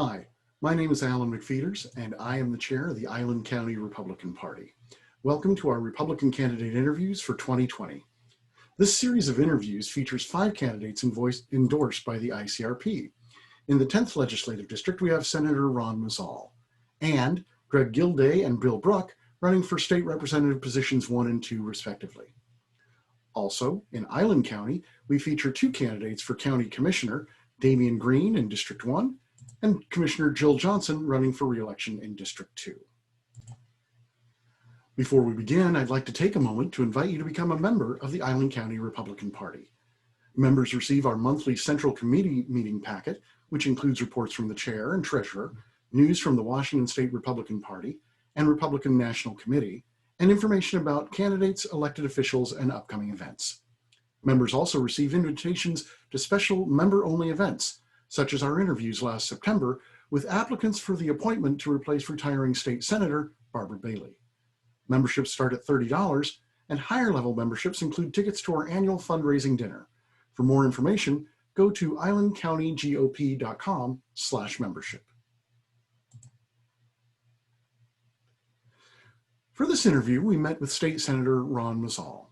Hi, my name is Allen McPheeters, and I am the chair of the Island County Republican Party. Welcome to our Republican candidate interviews for 2020. This series of interviews features 5 candidates endorsed by the ICRP. In the 10th Legislative District, we have Senator Ron Muzzall and Greg Gilday and Bill Bruck running for state representative positions 1 and 2 respectively. Also, in Island County, we feature 2 candidates for County Commissioner, Damian Green in District 1, and Commissioner Jill Johnson running for re-election in District 2. Before we begin, I'd like to take a moment to invite you to become a member of the Island County Republican Party. Members receive our monthly Central Committee meeting packet, which includes reports from the chair and treasurer, news from the Washington State Republican Party and Republican National Committee, and information about candidates, elected officials, and upcoming events. Members also receive invitations to special member-only events, such as our interviews last September with applicants for the appointment to replace retiring State Senator Barbara Bailey. Memberships start at $30, and higher level memberships include tickets to our annual fundraising dinner. For more information, go to islandcountygop.com/membership. For this interview, we met with State Senator Ron Muzzall.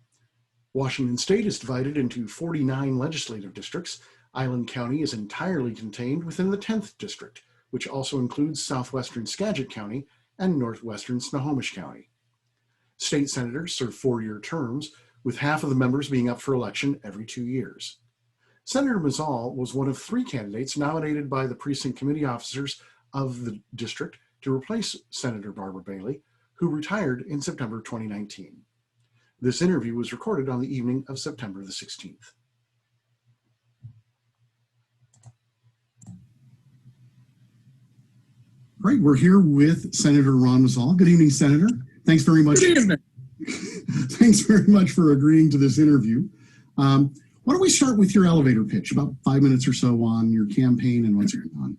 Washington State is divided into 49 legislative districts. Island County is entirely contained within the 10th District, which also includes southwestern Skagit County and northwestern Snohomish County. State senators serve 4-year terms, with half of the members being up for election every 2 years. Senator Muzzall was one of 3 candidates nominated by the precinct committee officers of the district to replace Senator Barbara Bailey, who retired in September 2019. This interview was recorded on the evening of September the 16th. Great, we're here with Senator Ron Muzzall. Good evening, Senator. Thanks very much. Good evening. Thanks very much for agreeing to this interview. Why don't we start with your elevator pitch, about 5 minutes or so on your campaign and what's going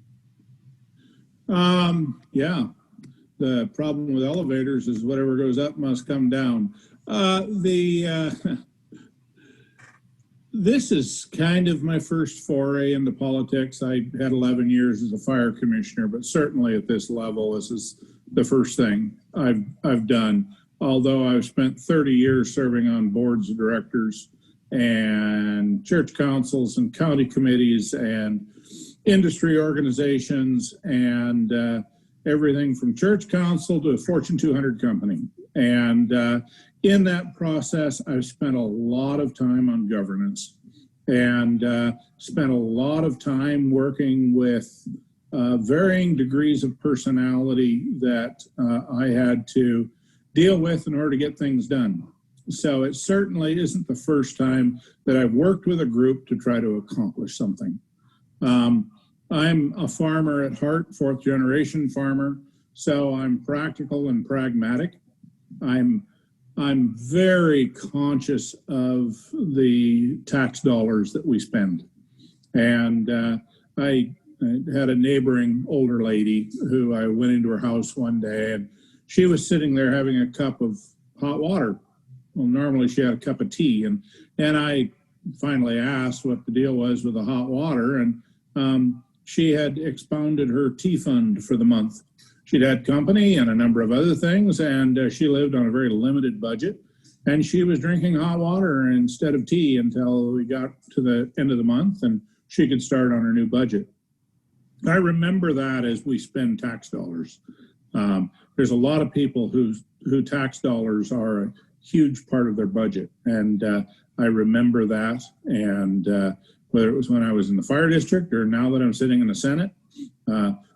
on. Yeah, the problem with elevators is whatever goes up must come down. This is kind of my first foray into politics. I had 11 years as a fire commissioner, but certainly at this level, this is the first thing I've done. Although I've spent 30 years serving on boards of directors and church councils and county committees and industry organizations and everything from church council to a Fortune 200 company. And in that process, I've spent a lot of time on governance and spent a lot of time working with varying degrees of personality that I had to deal with in order to get things done. So it certainly isn't the first time that I've worked with a group to try to accomplish something. I'm a farmer at heart, 4th generation farmer, so I'm practical and pragmatic. I'm very conscious of the tax dollars that we spend. And I had a neighboring older lady who I went into her house one day, and she was sitting there having a cup of hot water. Well, normally she had a cup of tea, and I finally asked what the deal was with the hot water, and she had expounded her tea fund for the month. She'd had company and a number of other things, and she lived on a very limited budget, and she was drinking hot water instead of tea until we got to the end of the month, and she could start on her new budget. I remember that as we spend tax dollars. There's a lot of people who tax dollars are a huge part of their budget, and I remember that. And whether it was when I was in the fire district or now that I'm sitting in the Senate,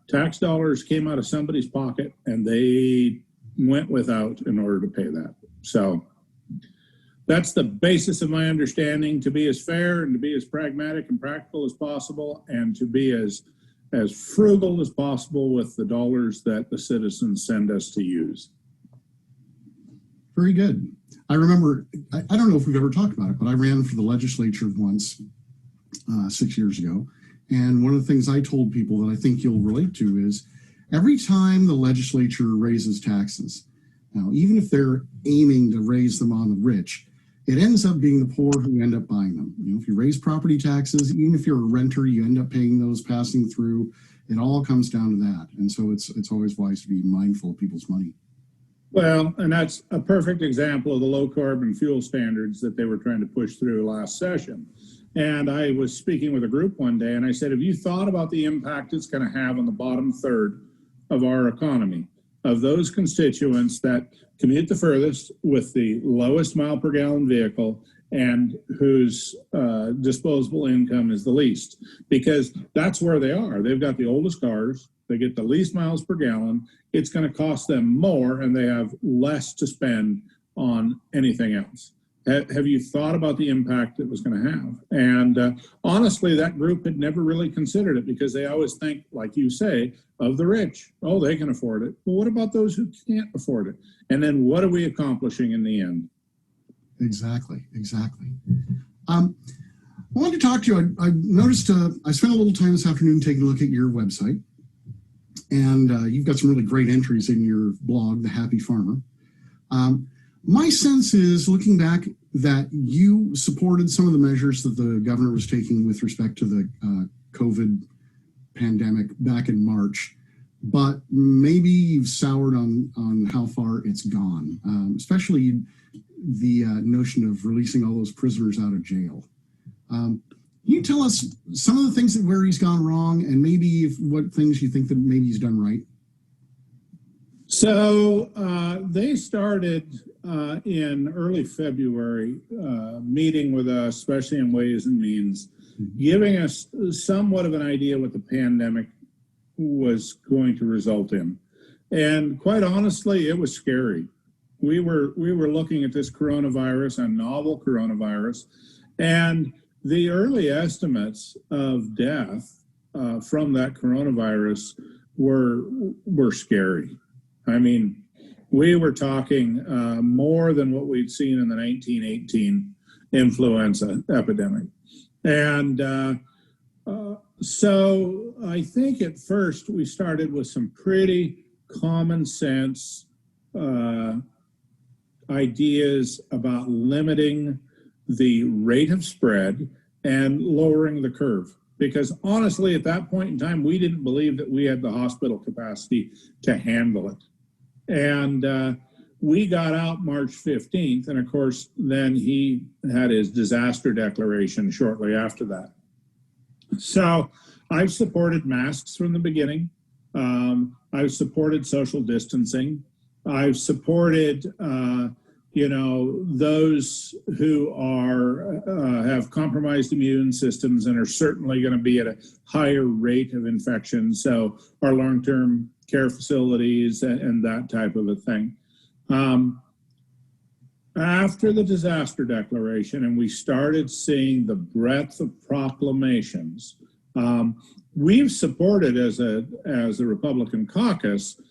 tax dollars came out of somebody's pocket and they went without in order to pay that. So that's the basis of my understanding, to be as fair and to be as pragmatic and practical as possible, and to be as frugal as possible with the dollars that the citizens send us to use. Very good. I remember, I don't know if we've ever talked about it, but I ran for the legislature once 6 years ago. And one of the things I told people that I think you'll relate to is every time the legislature raises taxes, now, even if they're aiming to raise them on the rich, it ends up being the poor who end up buying them. You know, if you raise property taxes, even if you're a renter, you end up paying those, passing through. It all comes down to that. And so it's always wise to be mindful of people's money. Well, and that's a perfect example of the low carbon fuel standards that they were trying to push through last session. And I was speaking with a group one day, and I said, have you thought about the impact it's going to have on the bottom third of our economy, of those constituents that commute the furthest with the lowest mile per gallon vehicle and whose disposable income is the least? Because that's where they are. They've got the oldest cars. They get the least miles per gallon. It's going to cost them more, and they have less to spend on anything else. Have you thought about the impact it was going to have? And honestly, that group had never really considered it, because they always think, like you say, of the rich. Oh, they can afford it. But what about those who can't afford it? And then what are we accomplishing in the end? Exactly. I wanted to talk to you. I noticed I spent a little time this afternoon taking a look at your website. And you've got some really great entries in your blog, The Happy Farmer. My sense is, looking back, that you supported some of the measures that the governor was taking with respect to the COVID pandemic back in March, but maybe you've soured on how far it's gone, especially the notion of releasing all those prisoners out of jail. Can you tell us some of the things where he's gone wrong, and maybe what things you think that maybe he's done right? So they started in early February meeting with us, especially in Ways and Means, giving us somewhat of an idea what the pandemic was going to result in. And quite honestly, it was scary. We were looking at this coronavirus, a novel coronavirus, and the early estimates of death from that coronavirus were scary. I mean, we were talking more than what we'd seen in the 1918 influenza epidemic. And so I think at first we started with some pretty common sense ideas about limiting the rate of spread and lowering the curve. Because honestly, at that point in time, we didn't believe that we had the hospital capacity to handle it. And we got out March 15th, and of course, then he had his disaster declaration shortly after that. So I've supported masks from the beginning. I've supported social distancing. I've supported those who have compromised immune systems and are certainly going to be at a higher rate of infection. So our long-term care facilities and that type of a thing. After the disaster declaration, and we started seeing the breadth of proclamations, we've supported as a Republican caucus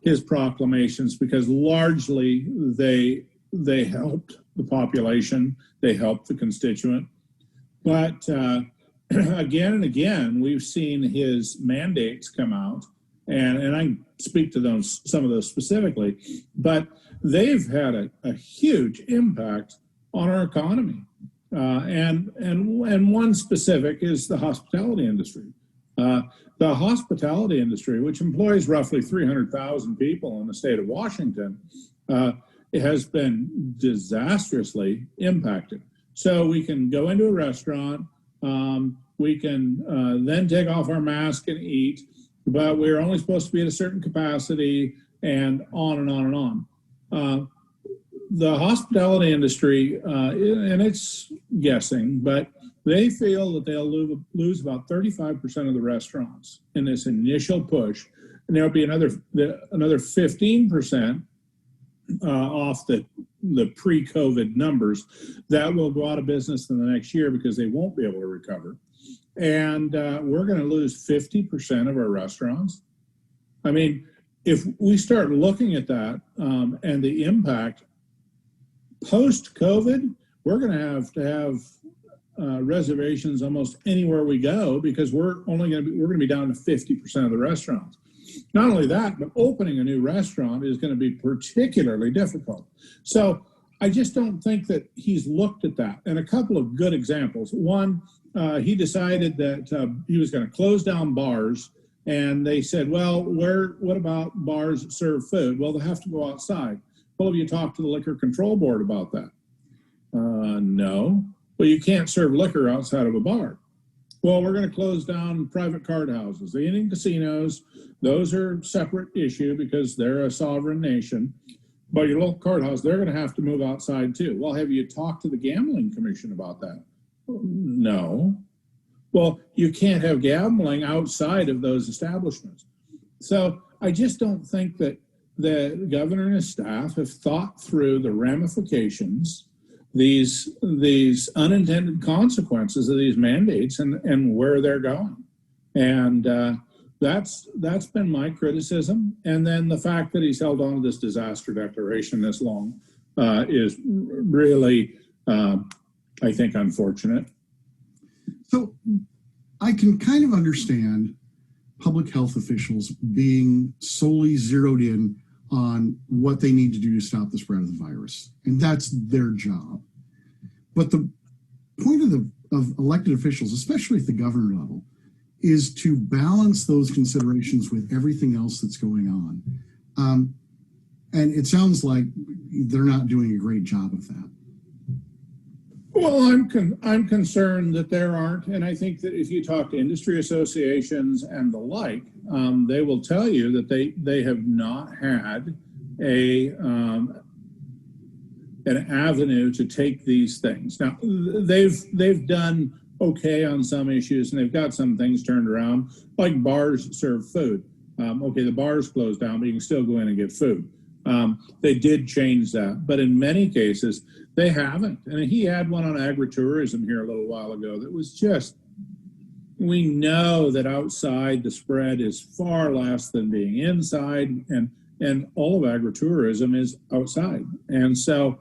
his proclamations, because largely they helped the population, they helped the constituent. But again and again, we've seen his mandates come out, and I speak to some of those specifically, but they've had a huge impact on our economy. And one specific is the hospitality industry. The hospitality industry, which employs roughly 300,000 people in the state of Washington, has been disastrously impacted. So we can go into a restaurant, we can then take off our mask and eat, but we're only supposed to be at a certain capacity, and on and on and on. The hospitality industry, and it's guessing, but they feel that they'll lose about 35% of the restaurants in this initial push, and there'll be another 15% off the pre-COVID numbers that will go out of business in the next year because they won't be able to recover. And we're going to lose 50% of our restaurants. I mean, if we start looking at that and the impact post-COVID, we're going to have reservations almost anywhere we go, because we're going to be down to 50% of the restaurants. Not only that, but opening a new restaurant is going to be particularly difficult. So I just don't think that he's looked at that. And a couple of good examples. One, he decided that he was going to close down bars And they said, well, what about bars that serve food? Well, they have to go outside. Well, have you talked to the Liquor Control Board about that? No. Well, you can't serve liquor outside of a bar. Well, we're going to close down private card houses. The Indian casinos, those are a separate issue because they're a sovereign nation. But your local card house, they're going to have to move outside too. Well, have you talked to the Gambling Commission about that? No. Well, you can't have gambling outside of those establishments. So I just don't think that the governor and his staff have thought through the ramifications, these unintended consequences of these mandates and where they're going. And that's been my criticism. And then the fact that he's held on to this disaster declaration this long is really, I think, unfortunate. So I can kind of understand public health officials being solely zeroed in on what they need to do to stop the spread of the virus. And that's their job. But the point of elected officials, especially at the governor level, is to balance those considerations with everything else that's going on. And it sounds like they're not doing a great job of that. Well, I'm concerned that there aren't, and I think that if you talk to industry associations and the like, they will tell you that they have not had an avenue to take these things. Now, they've done okay on some issues, and they've got some things turned around, like bars serve food. Okay, the bars closed down, but you can still go in and get food. They did change that, but in many cases, they haven't. And he had one on agritourism here a little while ago that was just, we know that outside the spread is far less than being inside, and all of agritourism is outside. And so,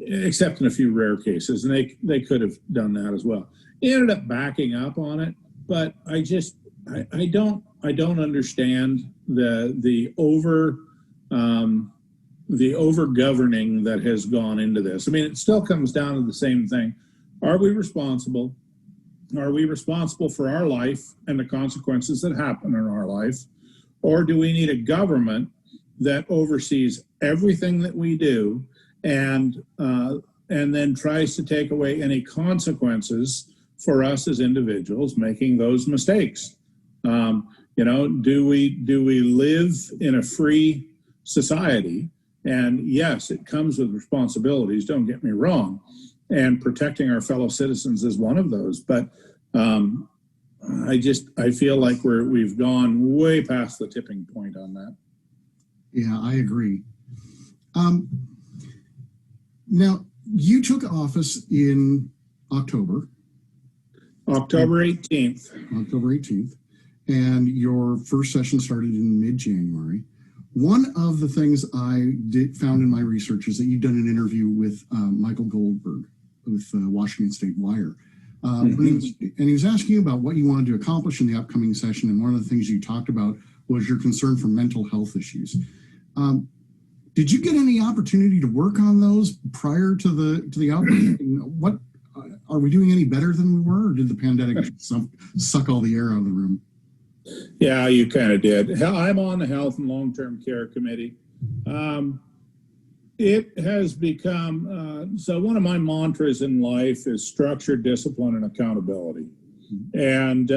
except in a few rare cases, and they could have done that as well. He ended up backing up on it, but I don't understand the over governing that has gone into this. I mean, it still comes down to the same thing. Are we responsible? Are we responsible for our life and the consequences that happen in our life? Or do we need a government that oversees everything that we do and then tries to take away any consequences for us as individuals making those mistakes? Do we live in a free society? And yes, it comes with responsibilities, don't get me wrong, and protecting our fellow citizens is one of those. But I feel like we've gone way past the tipping point on that. Yeah, I agree. Now, you took office in October 18th. October 18th, and your first session started in mid-January. One of the things I found in my research is that you've done an interview with Michael Goldberg with Washington State Wire. And he was asking you about what you wanted to accomplish in the upcoming session. And one of the things you talked about was your concern for mental health issues. Did you get any opportunity to work on those prior to the outbreak? What are we doing any better than we were, or did the pandemic suck all the air out of the room? Yeah, you kind of did. I'm on the Health and Long-Term Care Committee. It has become, so one of my mantras in life is structure, discipline, and accountability. And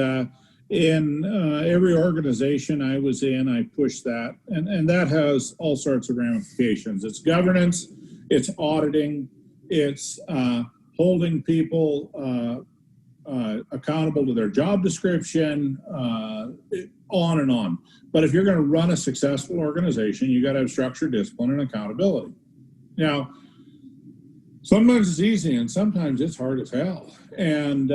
in every organization I was in, I pushed that. And that has all sorts of ramifications. It's governance, it's auditing, it's holding people accountable to their job description, on and on. But if you're going to run a successful organization, you got to have structure, discipline, and accountability. Now, sometimes it's easy and sometimes it's hard as hell. And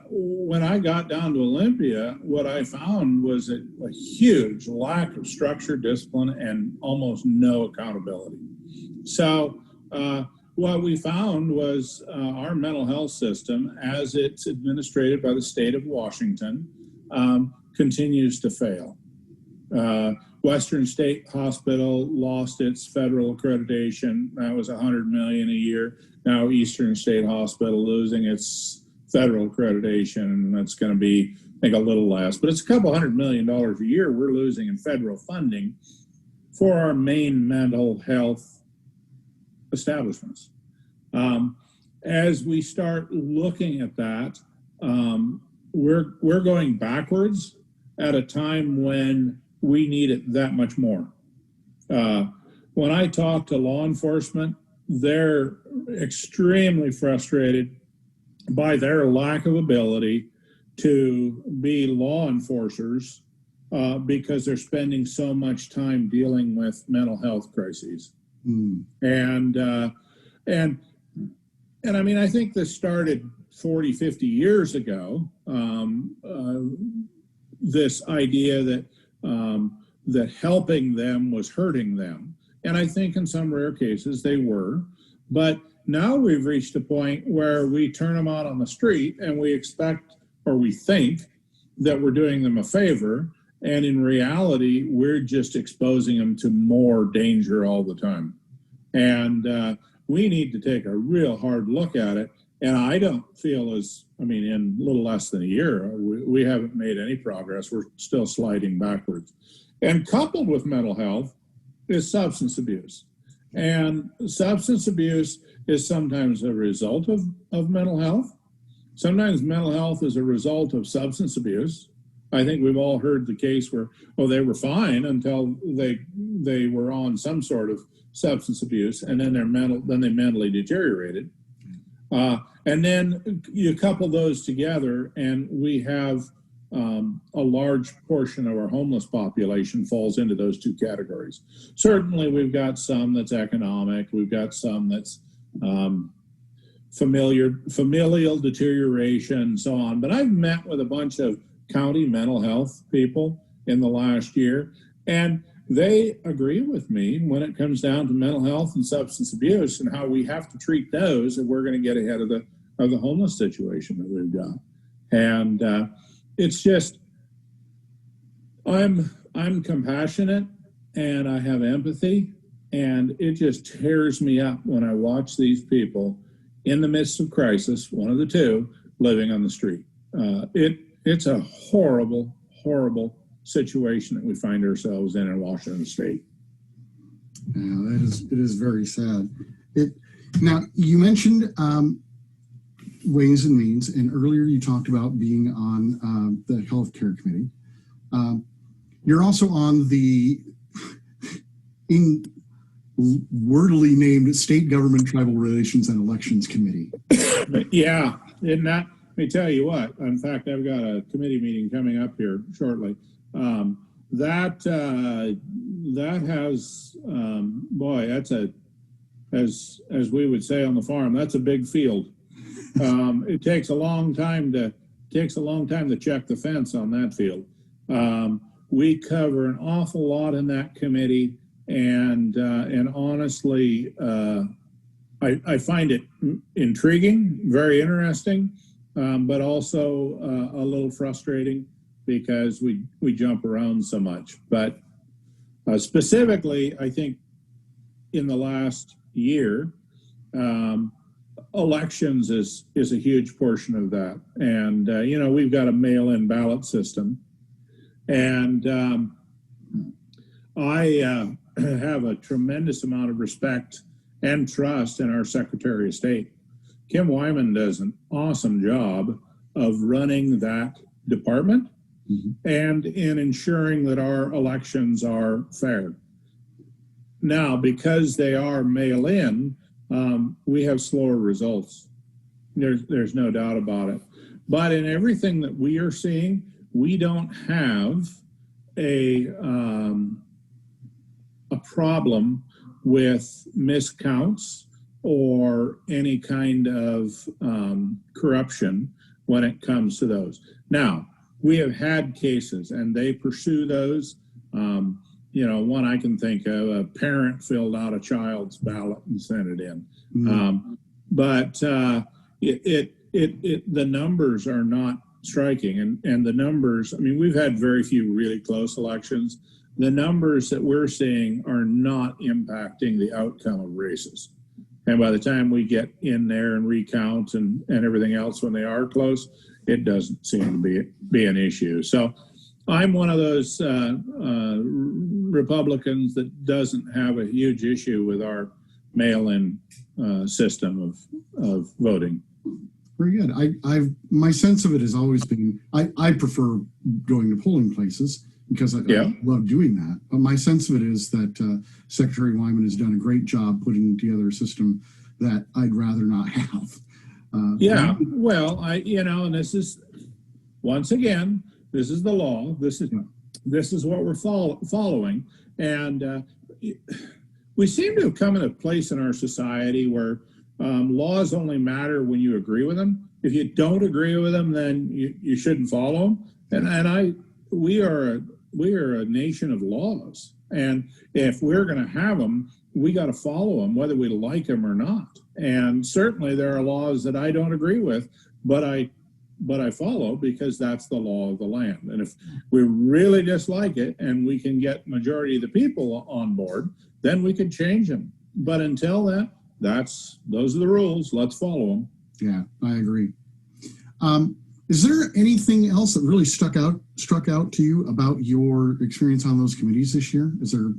when I got down to Olympia, what I found was a huge lack of structure, discipline, and almost no accountability. So what we found was our mental health system, as it's administrated by the state of Washington, continues to fail. Western State Hospital lost its federal accreditation. That was $100 million a year. Now Eastern State Hospital losing its federal accreditation, and that's going to be, I think, a little less, but it's a couple $100 million a year we're losing in federal funding for our main mental health establishments. As we start looking at that, we're going backwards at a time when we need it that much more. When I talk to law enforcement, they're extremely frustrated by their lack of ability to be law enforcers because they're spending so much time dealing with mental health crises. And I mean, I think this started 40, 50 years ago, this idea that that helping them was hurting them. And I think in some rare cases they were. But now we've reached a point where we turn them out on the street and we expect, or we think, that we're doing them a favor. And in reality, we're just exposing them to more danger all the time. And we need to take a real hard look at it. And I don't feel in a little less than a year, we haven't made any progress. We're still sliding backwards. And coupled with mental health is substance abuse. And substance abuse is sometimes a result of mental health. Sometimes mental health is a result of substance abuse. I think we've all heard the case where, they were fine until they were on some sort of substance abuse, and then they mentally deteriorated. And then you couple those together, and we have a large portion of our homeless population falls into those two categories. Certainly, we've got some that's economic. We've got some that's familial deterioration, and so on. But I've met with a bunch of county mental health people in the last year, and they agree with me when it comes down to mental health and substance abuse and how we have to treat those if we're going to get ahead of the homeless situation that we've got. And it's just, I'm compassionate and I have empathy, and it just tears me up when I watch these people in the midst of crisis, one of the two, living on the street. It's a horrible, horrible situation that we find ourselves in Washington State. Yeah, it is very sad. Now, you mentioned Ways and Means, and earlier you talked about being on the healthcare committee. You're also on the wordily named State Government, Tribal Relations, and Elections Committee. Yeah, and that, let me tell you what. In fact, I've got a committee meeting coming up here shortly. That has, that's as we would say on the farm, that's a big field. It takes a long time to check the fence on that field. We cover an awful lot in that committee, and honestly, I find it intriguing, very interesting, but also a little frustrating because we jump around so much. But specifically, I think in the last year, elections is a huge portion of that. And, we've got a mail-in ballot system. And I have a tremendous amount of respect and trust in our Secretary of State. Kim Wyman does an awesome job of running that department and in ensuring that our elections are fair. Now, because they are mail-in, we have slower results. There's no doubt about it. But in everything that we are seeing, we don't have a problem with miscounts or any kind of corruption when it comes to those. Now, we have had cases, and they pursue those. One I can think of, a parent filled out a child's ballot and sent it in. But the numbers are not striking. And the numbers, we've had very few really close elections. The numbers that we're seeing are not impacting the outcome of races. And by the time we get in there and recount and everything else when they are close, it doesn't seem to be an issue. So I'm one of those Republicans that doesn't have a huge issue with our mail-in system of voting. Very good. My sense of it has always been, I prefer going to polling places because I love doing that. But my sense of it is that Secretary Wyman has done a great job putting together a system that I'd rather not have. Well, and this is, once again, this is the law. This is what we're following. And we seem to have come in a place in our society where laws only matter when you agree with them. If you don't agree with them, then you shouldn't follow them. And we are a nation of laws. And if we're going to have them, we got to follow them, whether we like them or not. And certainly there are laws that I don't agree with, but I follow because that's the law of the land. And if we really dislike it and we can get majority of the people on board, then we can change them. But until then, those are the rules. Let's follow them. Yeah, I agree. Is there anything else that really struck out to you about your experience on those committees this year? Is there a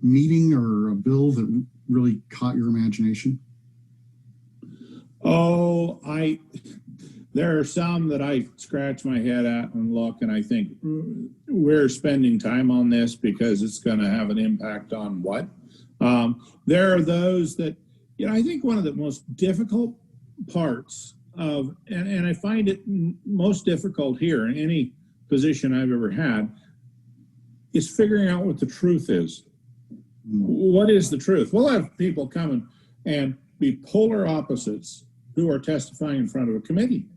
meeting or a bill that really caught your imagination? Oh, there are some that I scratch my head at and look, and I think we're spending time on this because it's going to have an impact on what? There are those that, I think one of the most difficult parts of, and I find it most difficult here in any position I've ever had, is figuring out what the truth is. What is the truth? We'll have people come and be polar opposites who are testifying in front of a committee.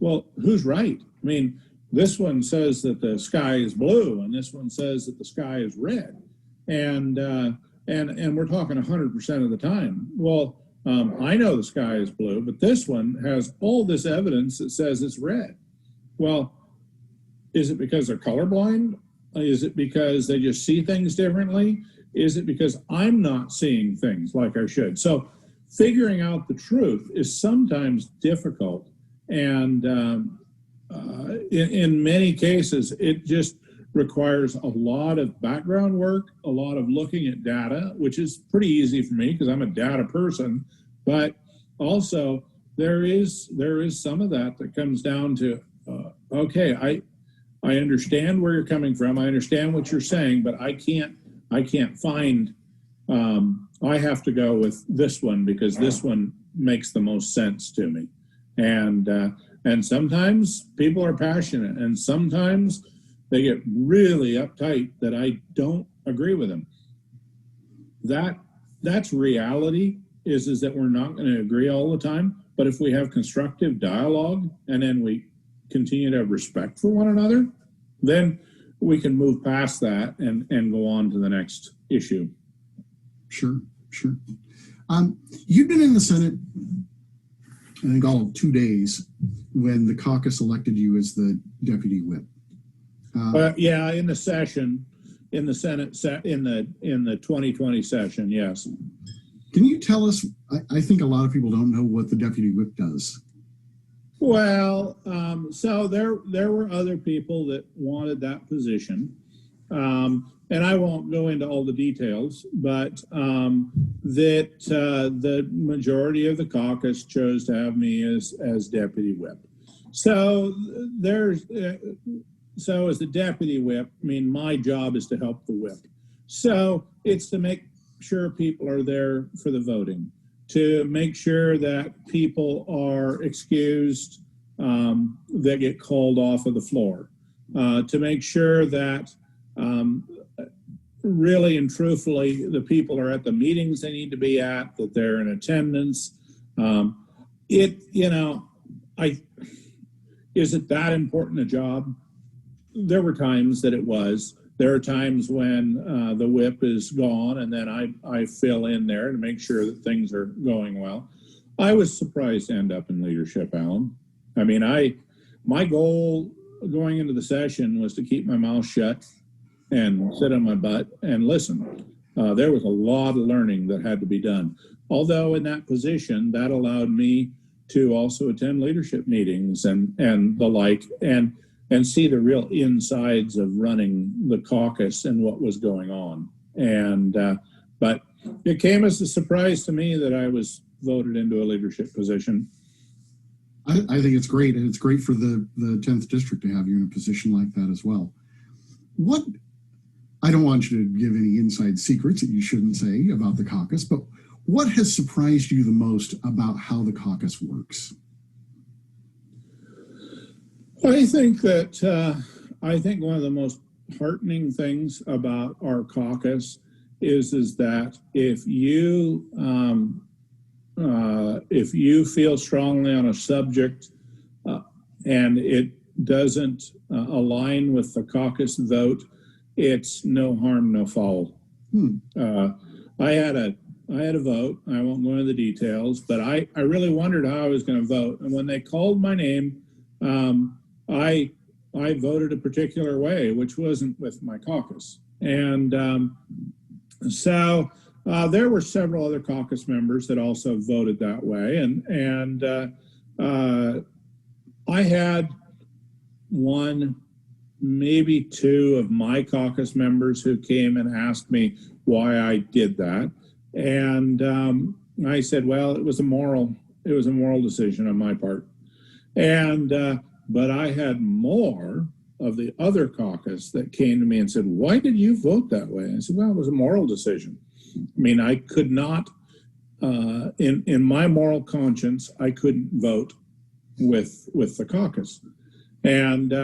Well, who's right? I mean, this one says that the sky is blue, and this one says that the sky is red, and we're talking 100% of the time. Well, I know the sky is blue, but this one has all this evidence that says it's red. Well, is it because they're colorblind? Is it because they just see things differently? Is it because I'm not seeing things like I should? So figuring out the truth is sometimes difficult. And in many cases, it just requires a lot of background work, a lot of looking at data, which is pretty easy for me because I'm a data person. But also there is some of that comes down to, okay, I understand where you're coming from. I understand what you're saying, but I can't find, I have to go with this one because this one makes the most sense to me. And sometimes people are passionate, and sometimes they get really uptight that I don't agree with them. That's reality, is that we're not going to agree all the time. But if we have constructive dialogue and then we continue to have respect for one another, then we can move past that and go on to the next issue. Sure. You've been in the Senate, I think, all of 2 days when the caucus elected you as the deputy whip. Yeah, in the session, in the Senate, in the 2020 session, yes. Can you tell us, I think a lot of people don't know what the deputy whip does. Well, so there were other people that wanted that position. And I won't go into all the details, but that the majority of the caucus chose to have me as deputy whip. So so as the deputy whip, I mean, my job is to help the whip. So it's to make sure people are there for the voting, to make sure that people are excused that get called off of the floor, to make sure that really and truthfully the people are at the meetings they need to be at, that they're in attendance. Is it that important a job? There were times that it was. There are times when the whip is gone and then I fill in there to make sure that things are going well. I was surprised to end up in leadership, Alan. I mean, my goal going into the session was to keep my mouth shut and sit on my butt and listen. There was a lot of learning that had to be done. Although in that position, that allowed me to also attend leadership meetings and the like, and see the real insides of running the caucus and what was going on. But it came as a surprise to me that I was voted into a leadership position. I think it's great, and it's great for the 10th district to have you in a position like that as well. I don't want you to give any inside secrets that you shouldn't say about the caucus, but what has surprised you the most about how the caucus works? I think that one of the most heartening things about our caucus is that if you feel strongly on a subject and it doesn't align with the caucus vote, it's no harm, no foul. I had a vote. I won't go into the details, but I really wondered how I was going to vote. And when they called my name, I voted a particular way, which wasn't with my caucus. And so there were several other caucus members that also voted that way. And I had one, maybe two of my caucus members who came and asked me why I did that. And I said, well, it was a moral decision on my part. And but I had more of the other caucus that came to me and said, why did you vote that way? And I said, well, it was a moral decision. I mean, I could not, in my moral conscience, I couldn't vote with the caucus. And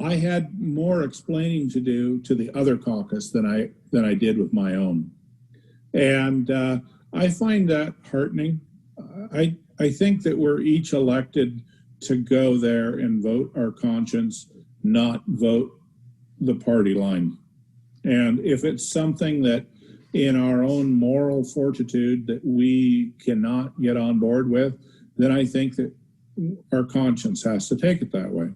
I had more explaining to do to the other caucus than I did with my own. And I find that heartening. I think that we're each elected to go there and vote our conscience, not vote the party line. And if it's something that in our own moral fortitude that we cannot get on board with, then I think that our conscience has to take it that way.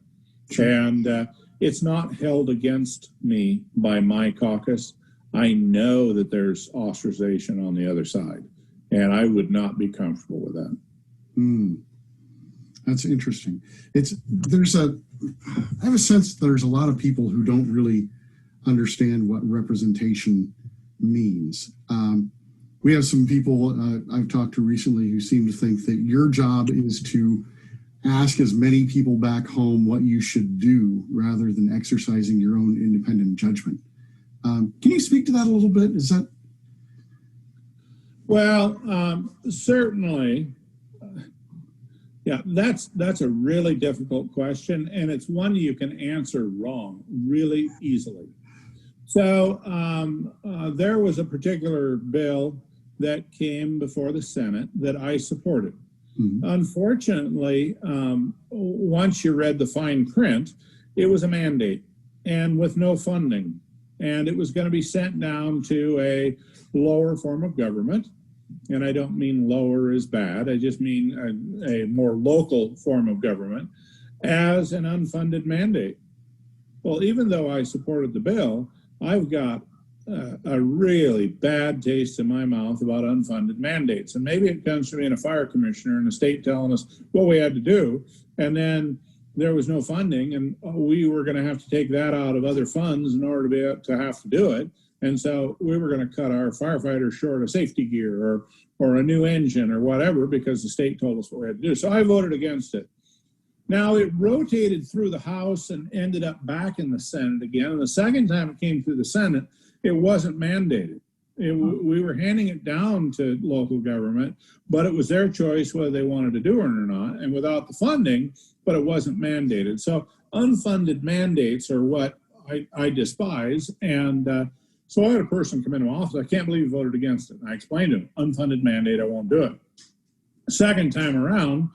Sure. And it's not held against me by my caucus. I know that there's ostracization on the other side, and I would not be comfortable with that. That's interesting. I have a sense that there's a lot of people who don't really understand what representation means. We have some people I've talked to recently who seem to think that your job is to ask as many people back home what you should do rather than exercising your own independent judgment. Can you speak to that a little bit? Is that? Well, certainly. Yeah, that's a really difficult question, and it's one you can answer wrong really easily. So there was a particular bill that came before the Senate that I supported. Mm-hmm. Unfortunately, once you read the fine print, it was a mandate and with no funding. And it was going to be sent down to a lower form of government. And I don't mean lower is bad. I just mean a more local form of government as an unfunded mandate. Well, even though I supported the bill, I've got a really bad taste in my mouth about unfunded mandates. And maybe it comes from being a fire commissioner in the state telling us what we had to do. And then there was no funding, and we were going to have to take that out of other funds in order to be able to have to do it. And so we were going to cut our firefighters short of safety gear or a new engine or whatever because the state told us what we had to do. So I voted against it. Now it rotated through the House and ended up back in the Senate again. And the second time it came through the Senate, it wasn't mandated. We were handing it down to local government, but it was their choice whether they wanted to do it or not. And without the funding, but it wasn't mandated. So unfunded mandates are what I despise. And so I had a person come into my office, I can't believe you voted against it. And I explained to him, unfunded mandate, I won't do it. Second time around,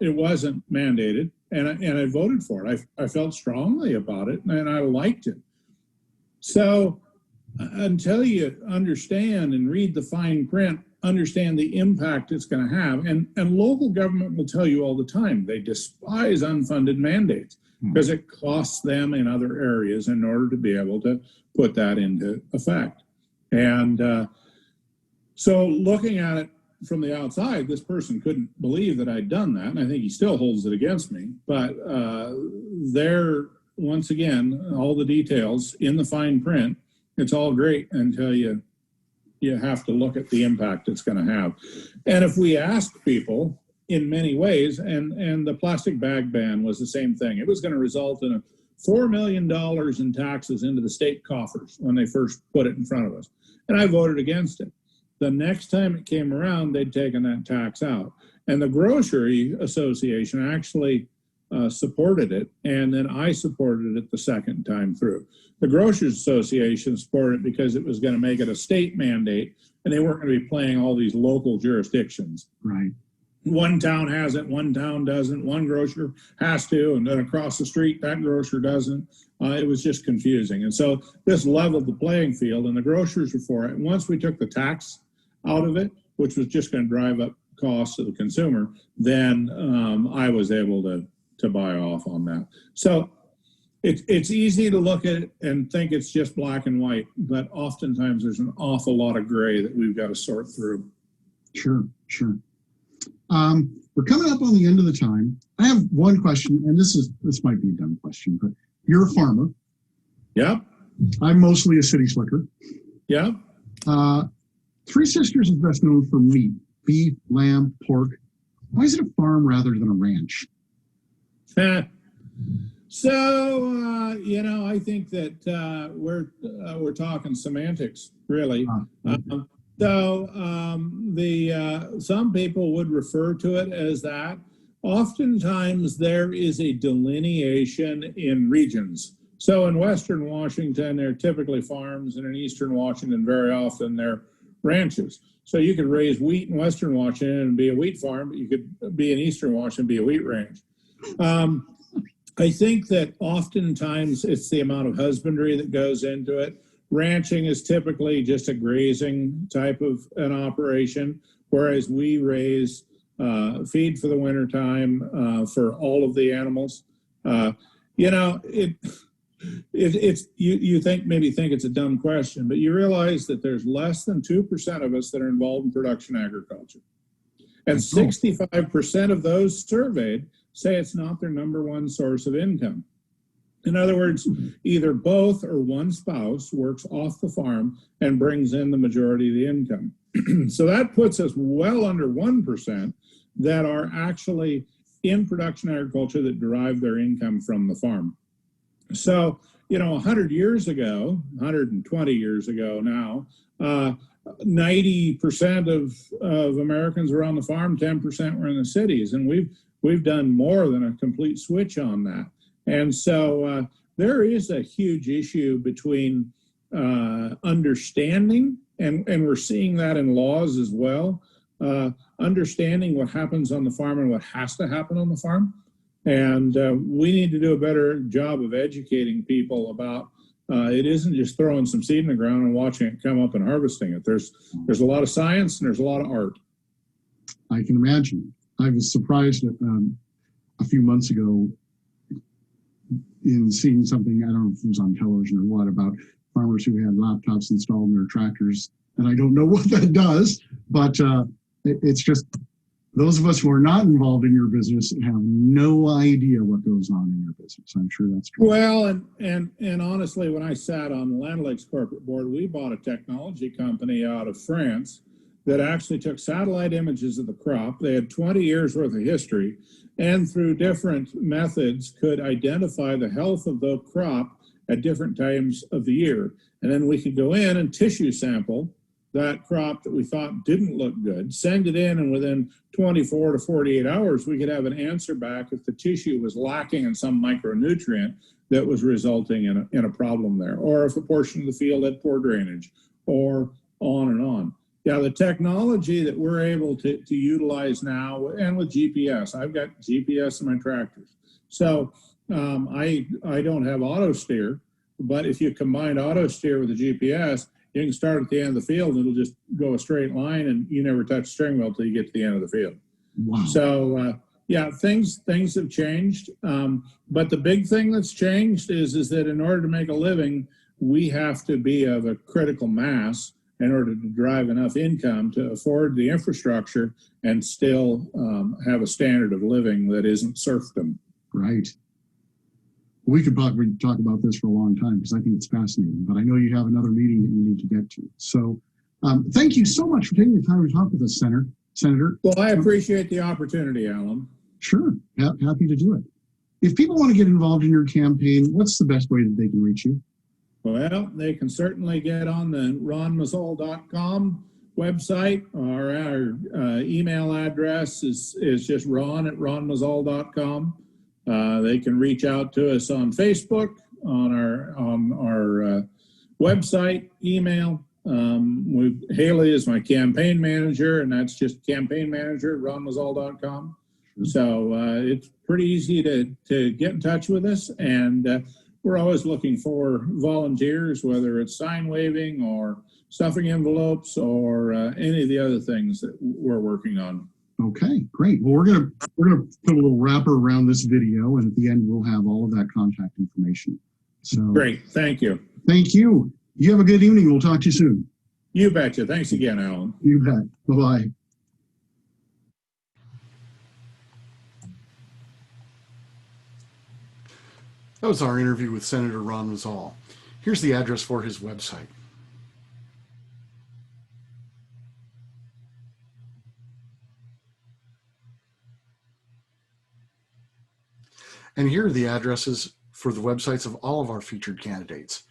it wasn't mandated, and I voted for it. I felt strongly about it, and I liked it. So until you understand and read the fine print, understand the impact it's going to have, and local government will tell you all the time, they despise unfunded mandates because it costs them in other areas in order to be able to put that into effect. And so looking at it from the outside, this person couldn't believe that I'd done that, and I think he still holds it against me. But there, once again, all the details in the fine print, it's all great until you have to look at the impact it's going to have. And if we ask people in many ways, and the plastic bag ban was the same thing, it was going to result in $4 million in taxes into the state coffers when they first put it in front of us. And I voted against it. The next time it came around, they'd taken that tax out. And the Grocery Association actually supported it, and then I supported it the second time through. The Grocers Association supported it because it was going to make it a state mandate, and they weren't going to be playing all these local jurisdictions. Right. One town has it, one town doesn't, one grocer has to, and then across the street, that grocer doesn't. It was just confusing. And so this leveled the playing field, and the grocers were for it. And once we took the tax out of it, which was just going to drive up costs to the consumer, then I was able to buy off on that. So it's easy to look at it and think it's just black and white, but oftentimes there's an awful lot of gray that we've got to sort through. Sure. We're coming up on the end of the time. I have one question, and this might be a dumb question, but you're a farmer. Yep. I'm mostly a city slicker. Yep. Three Sisters is best known for meat, beef, lamb, pork. Why is it a farm rather than a ranch? So, I think that we're talking semantics, really. Some people would refer to it as that. Oftentimes, there is a delineation in regions. So in Western Washington, they're typically farms, and in Eastern Washington, very often they're ranches. So you could raise wheat in Western Washington and be a wheat farm, but you could be in Eastern Washington and be a wheat ranch. I think that oftentimes it's the amount of husbandry that goes into it. Ranching is typically just a grazing type of an operation, whereas we raise feed for the wintertime for all of the animals. You maybe think it's a dumb question, but you realize that there's less than 2% of us that are involved in production agriculture. And 65% of those surveyed say it's not their number one source of income. In other words, either both or one spouse works off the farm and brings in the majority of the income. So that puts us well under 1% that are actually in production agriculture that derive their income from the farm. So, 100 years ago, 120 years ago now, 90% of Americans were on the farm, 10% were in the cities, and we've done more than a complete switch on that. And so there is a huge issue between understanding, and we're seeing that in laws as well, understanding what happens on the farm and what has to happen on the farm. And we need to do a better job of educating people about it isn't just throwing some seed in the ground and watching it come up and harvesting it. There's a lot of science and there's a lot of art. I can imagine. I was surprised a few months ago in seeing something, I don't know if it was on television or what, about farmers who had laptops installed in their tractors. And I don't know what that does, but it's just, those of us who are not involved in your business have no idea what goes on in your business. I'm sure that's true. Well, and honestly, when I sat on the Land O'Lakes corporate board, we bought a technology company out of France that actually took satellite images of the crop. They had 20 years worth of history, and through different methods could identify the health of the crop at different times of the year. And then we could go in and tissue sample that crop that we thought didn't look good, send it in, and within 24 to 48 hours, we could have an answer back if the tissue was lacking in some micronutrient that was resulting in a problem there, or if a portion of the field had poor drainage, or on and on. Yeah, the technology that we're able to utilize now, and with GPS, I've got GPS in my tractors. So I don't have auto steer, but if you combine auto steer with the GPS, you can start at the end of the field and it'll just go a straight line and you never touch the steering wheel until you get to the end of the field. Wow. So yeah, things have changed. But the big thing that's changed is that in order to make a living, we have to be of a critical mass in order to drive enough income to afford the infrastructure and still have a standard of living that isn't serfdom. Right. We could probably talk about this for a long time because I think it's fascinating, but I know you have another meeting that you need to get to. So thank you so much for taking the time to talk with us, Senator. Well, I appreciate the opportunity, Alan. Sure. Happy to do it. If people want to get involved in your campaign, what's the best way that they can reach you? Well, they can certainly get on the ronmuzzall.com website. Our email address is just ron@ronmuzzall.com. They can reach out to us on Facebook, on our website, email. Haley is my campaign manager, and that's just campaign manager, ronmuzzall.com. So it's pretty easy to get in touch with us, and we're always looking for volunteers, whether it's sign waving or stuffing envelopes or any of the other things that we're working on. Okay, great. Well, we're gonna put a little wrapper around this video, and at the end we'll have all of that contact information. So great, thank you. Thank you. You have a good evening. We'll talk to you soon. You betcha. Thanks again, Alan. You bet. Bye-bye. That was our interview with Senator Ron Muzzall. Here's the address for his website. And here are the addresses for the websites of all of our featured candidates.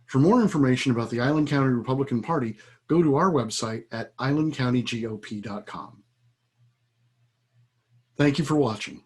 For more information about the Island County Republican Party, go to our website at islandcountygop.com. Thank you for watching.